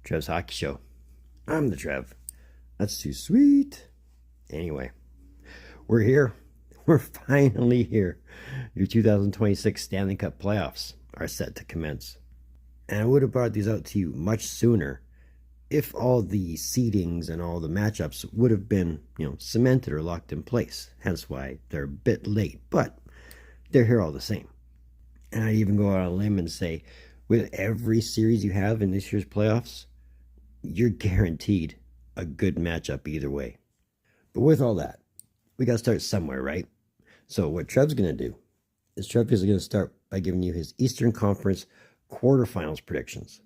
Trev's Hockey Show. I'm the Trev. That's too sweet. Anyway, we're here. We're finally here. Your 2026 Stanley Cup playoffs are set to commence. And I would have brought these out to you much sooner if all the seedings and all the matchups would have been, cemented or locked in place. Hence why they're a bit late, but they're here all the same. And I'd even go out on a limb and say, with every series you have in this year's playoffs, you're guaranteed a good matchup either way. But with all that, we got to start somewhere, right? So what Trev's going to do is Trev is going to start by giving you his Eastern Conference quarterfinals predictions.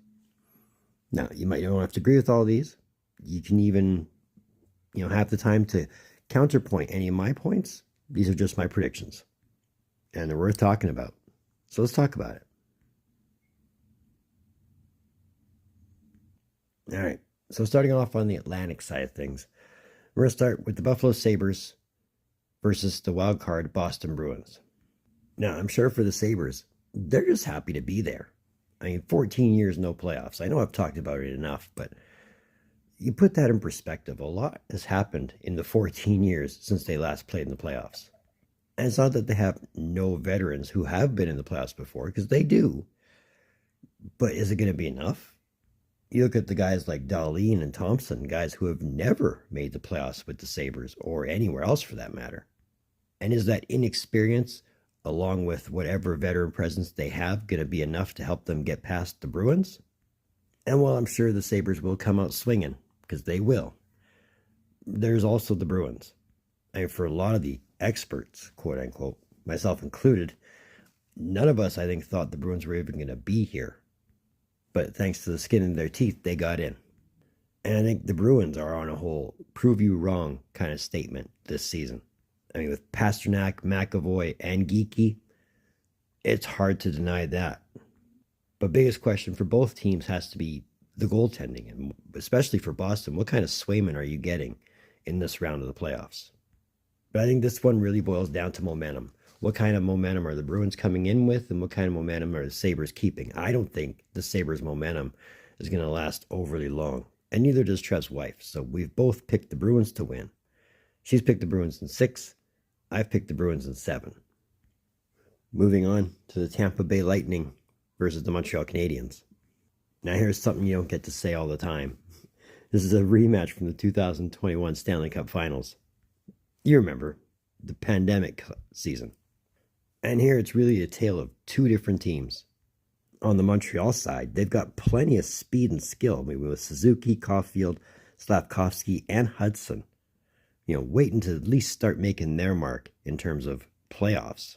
Now, you might don't have to agree with all these. You can even, have the time to counterpoint any of my points. These are just my predictions. And they're worth talking about. So let's talk about it. All right. So starting off on the Atlantic side of things, we're going to start with the Buffalo Sabres versus the wild card Boston Bruins. Now, I'm sure for the Sabres, they're just happy to be there. 14 years, no playoffs. I know I've talked about it enough, but you put that in perspective. A lot has happened in the 14 years since they last played in the playoffs. And it's not that they have no veterans who have been in the playoffs before, because they do. But is it going to be enough? You look at the guys like Dahlin and Thompson, guys who have never made the playoffs with the Sabres or anywhere else for that matter. And is that inexperience, along with whatever veteran presence they have, going to be enough to help them get past the Bruins? And while I'm sure the Sabres will come out swinging, because they will, there's also the Bruins. For a lot of the experts, quote unquote, myself included, none of us, I think, thought the Bruins were even going to be here. But thanks to the skin in their teeth, they got in. And I think the Bruins are on a whole prove you wrong kind of statement this season. With Pasternak, McAvoy, and Geekie, it's hard to deny that. But biggest question for both teams has to be the goaltending, and especially for Boston. What kind of Swayman are you getting in this round of the playoffs? But I think this one really boils down to momentum. What kind of momentum are the Bruins coming in with, and what kind of momentum are the Sabres keeping? I don't think the Sabres' momentum is going to last overly long, and neither does Trev's wife. So we've both picked the Bruins to win. She's picked the Bruins in 6. I've picked the Bruins in 7. Moving on to the Tampa Bay Lightning versus the Montreal Canadiens. Now here's something you don't get to say all the time. This is a rematch from the 2021 Stanley Cup Finals. You remember, the pandemic season. And here it's really a tale of two different teams. On the Montreal side, they've got plenty of speed and skill. With Suzuki, Caulfield, Slafkovsky, and Hudson. Waiting to at least start making their mark in terms of playoffs.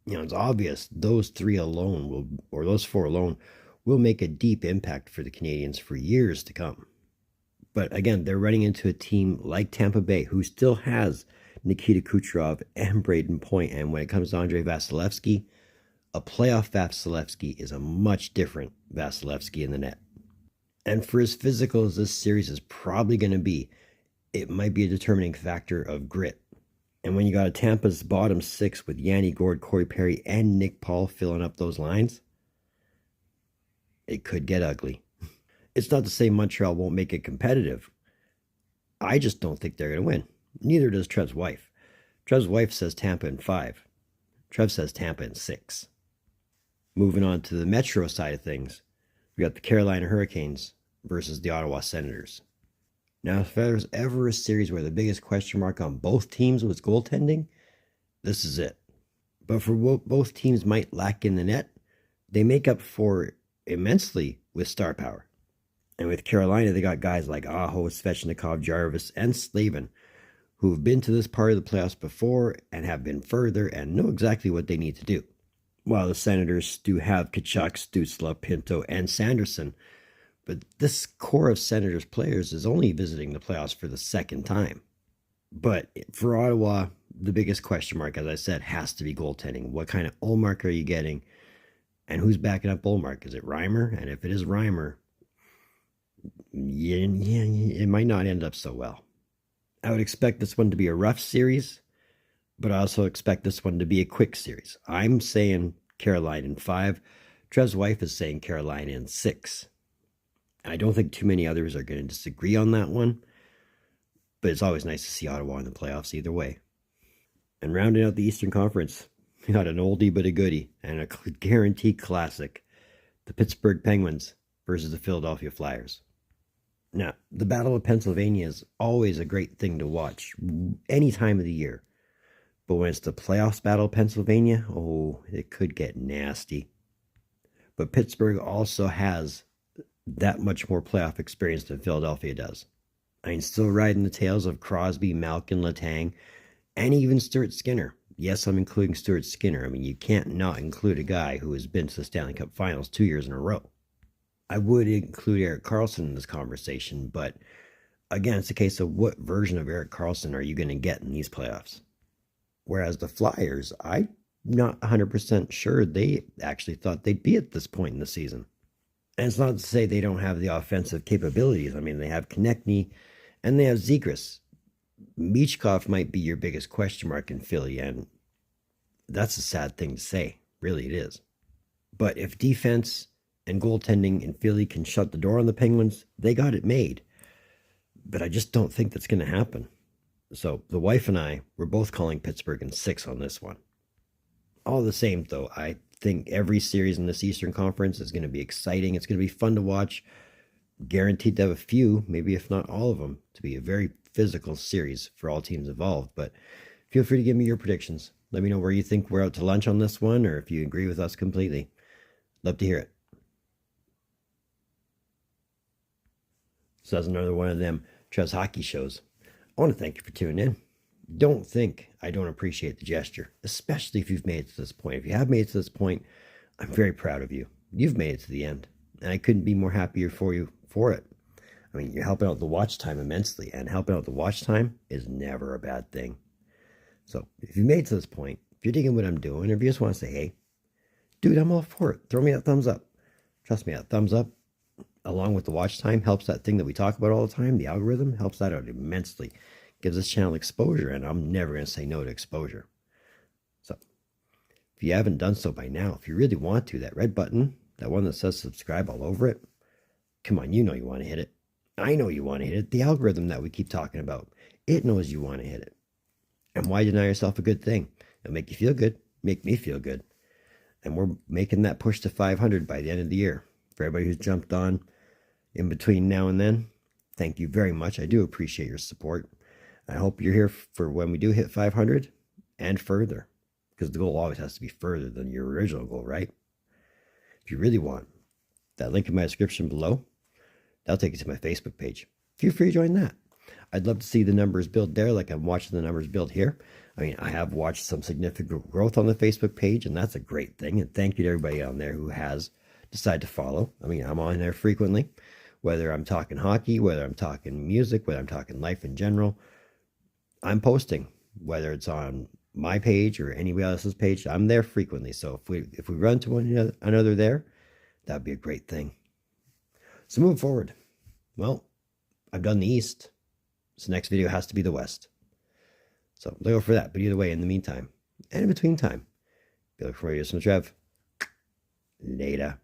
It's obvious those 4 alone will make a deep impact for the Canadiens for years to come. But again, they're running into a team like Tampa Bay, who still has Nikita Kucherov and Braden Point. And when it comes to Andrei Vasilevsky, a playoff Vasilevsky is a much different Vasilevsky in the net. And for as physical as this series is probably going to be, it might be a determining factor of grit. And when you got a Tampa's bottom 6 with Yanni Gourde, Corey Perry, and Nick Paul filling up those lines, it could get ugly. It's not to say Montreal won't make it competitive. I just don't think they're going to win. Neither does Trev's wife. Trev's wife says Tampa in 5. Trev says Tampa in 6. Moving on to the Metro side of things, we got the Carolina Hurricanes versus the Ottawa Senators. Now, if there's ever a series where the biggest question mark on both teams was goaltending, this is it. But for both teams might lack in the net, they make up for it immensely with star power. And with Carolina, they got guys like Aho, Svechnikov, Jarvis, and Slavin, who have been to this part of the playoffs before and have been further and know exactly what they need to do. While the Senators do have Tkachuk, Stützle, Pinto, and Sanderson, but this core of Senators players is only visiting the playoffs for the second time. But for Ottawa, the biggest question mark, as I said, has to be goaltending. What kind of Ullmark are you getting? And who's backing up Ullmark? Is it Reimer? And if it is Reimer, it might not end up so well. I would expect this one to be a rough series, but I also expect this one to be a quick series. I'm saying Carolina in 5. Trev's wife is saying Carolina in 6. I don't think too many others are going to disagree on that one, but it's always nice to see Ottawa in the playoffs either way. And rounding out the Eastern Conference, we got an oldie but a goodie and a guaranteed classic. The Pittsburgh Penguins versus the Philadelphia Flyers. Now, the Battle of Pennsylvania is always a great thing to watch any time of the year. But when it's the playoffs Battle of Pennsylvania, oh, it could get nasty. But Pittsburgh also has that much more playoff experience than Philadelphia does. I mean, still riding the tails of Crosby, Malkin, Letang, and even Stuart Skinner. Yes, I'm including Stuart Skinner. I mean, you can't not include a guy who has been to the Stanley Cup Finals 2 years in a row. I would include Erik Karlsson in this conversation, but again, it's a case of what version of Erik Karlsson are you going to get in these playoffs? Whereas the Flyers, I'm not 100% sure they actually thought they'd be at this point in the season. And it's not to say they don't have the offensive capabilities. I mean, they have Konechny and they have Zegras. Michkov might be your biggest question mark in Philly, and that's a sad thing to say. Really, it is. But if defense and goaltending in Philly can shut the door on the Penguins, they got it made. But I just don't think that's going to happen. So the wife and I, we're both calling Pittsburgh in 6 on this one. All the same, though, I think every series in this Eastern Conference is going to be exciting. It's going to be fun to watch. Guaranteed to have a few, maybe if not all of them, to be a very physical series for all teams involved. But feel free to give me your predictions. Let me know where you think we're out to lunch on this one, or if you agree with us completely. Love to hear it. So that's another one of them Trev's hockey shows. I want to thank you for tuning in. Don't think I don't appreciate the gesture, especially if you've made it to this point. If you have made it to this point, I'm very proud of you. You've made it to the end, and I couldn't be more happier for you for it. I mean, you're helping out the watch time immensely, and helping out the watch time is never a bad thing. So if you made it to this point, if you're digging what I'm doing, or if you just want to say, hey, dude, I'm all for it, throw me that thumbs up. Trust me, that thumbs up, along with the watch time, helps that thing that we talk about all the time, the algorithm, helps that out immensely. Gives this channel exposure, and I'm never going to say no to exposure. So if you haven't done so by now, if you really want to, that red button, that one that says subscribe all over it, come on, you know you want to hit it. I know you want to hit it. The algorithm that we keep talking about, it knows you want to hit it. And why deny yourself a good thing? It'll make you feel good, make me feel good. And we're making that push to 500 by the end of the year. For everybody who's jumped on in between now and then, thank you very much. I do appreciate your support. I hope you're here for when we do hit 500 and further, because the goal always has to be further than your original goal, right? If you really want, that link in my description below, that'll take you to my Facebook page. Feel free to join that. I'd love to see the numbers build there like I'm watching the numbers build here. I mean, I have watched some significant growth on the Facebook page, and that's a great thing. And thank you to everybody on there who has decided to follow. I mean, I'm on there frequently, whether I'm talking hockey, whether I'm talking music, whether I'm talking life in general. I'm posting, whether it's on my page or anybody else's page. I'm there frequently. So if we run to one another there, that'd be a great thing. So moving forward, well, I've done the East. So next video has to be the West. So look out for that. But either way, in the meantime, and in between time, be looking for you, some Trev. Later.